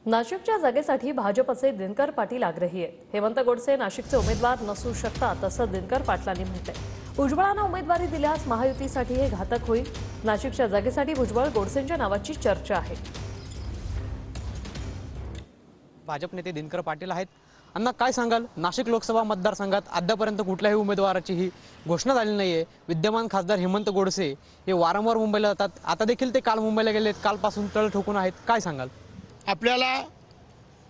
नाशिकच्या जागेसाठी भाजपचे दिनकर पाटील आग्रही आहेत। हेमंत गोडसे नाशिकचे उमेदवार नसू शकतात असं दिनकर पाटलांनी म्हटलंय। भुजबळांना उमेदवारी दिल्यास महायुतीसाठी हे घातक होईल। नाशिकच्या जागेसाठी भुजबळ गोडसेंच्या नावाची चर्चा आहे। भाजप नेते दिनकर पाटील आहेत। अण्णा, काय सांगाल? नाशिक लोकसभा मतदारसंघात अद्यापर्यंत कुठल्याही उमेदवाराची ही घोषणा झाली नाहीये। विद्यमान खासदार हेमंत गोडसे हे वारंवार मुंबईला जातात। आता देखील ते काल मुंबईला गेलेत, कालपासून तळ ठोकून आहेत। काय सांगाल? आपल्याला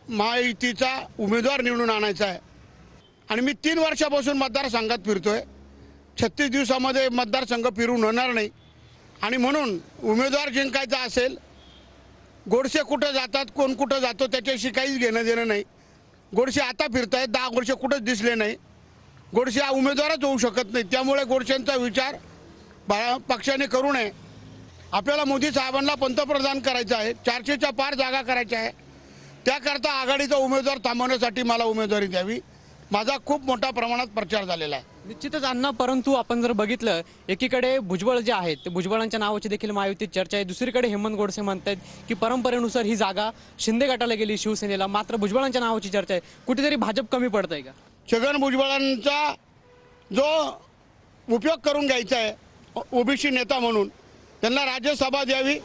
महायुतीचा उमेदवार निवडून आणायचा आहे आणि मी 3 वर्षापासून मतदारसंघात फिरतोय। 36 दिवसामध्ये मतदारसंघ फिरून होणार नाही आणि म्हणून उमेदवार जिंकायचा असेल, गोडसे कुठं जातात, कोण कुठं जातो त्याच्याशी काहीच घेणं देणं नाही। गोडसे आता फिरतायत, 10 वर्ष कुठंच दिसले नाही। गोडसे हा उमेदवारच होऊ शकत नाही, त्यामुळे गोडसेंचा विचार पक्षाने करू नये। आपल्याला मोदी साहेबांना पंतप्रधान करायचं आहे, 400च्या पार जागा करायच्या आहे। त्याकरता आघाडीचा उमेदवार थांबवण्यासाठी मला उमेदवारी द्यावी। माझा खूप मोठ्या प्रमाणात प्रचार झालेला आहे। निश्चितच अण्णा, परंतु आपण जर बघितलं, एकीकडे भुजबळ जे आहेत ते भुजबळांच्या नावाची देखील महायुतीत चर्चा आहे। दुसरीकडे हेमंत गोडसे म्हणतात की परंपरेनुसार ही जागा शिंदे गटाला गेली, शिवसेनेला। मात्र भुजबळांच्या नावाची चर्चा आहे। कुठेतरी भाजप कमी पडतंय का? छगन भुजबळांचा जो उपयोग करून घ्यायचा आहे ओबीसी नेता म्हणून, त्यांना राज्यसभा द्यावी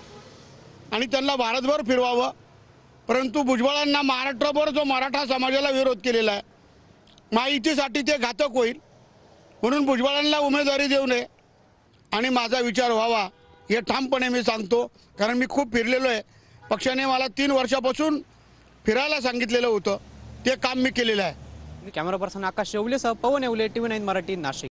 आणि त्यांना भारतभर फिरवावं। परंतु भुजबळांना महाराष्ट्रभर जो मराठा समाजाला विरोध केलेला आहे, महायुतीसाठी ते घातक होईल। म्हणून भुजबळांना उमेदवारी देऊ नये आणि माझा विचार व्हावा हे ठामपणे मी सांगतो, कारण मी खूप फिरलेलो आहे। पक्षाने मला 3 वर्षापासून फिरायला सांगितलेलं होतं, ते काम मी केलेलं आहे। कॅमेरा पर्सन आकाश शेवलेसह पवन येवले, TV9 मराठी, नाशिक।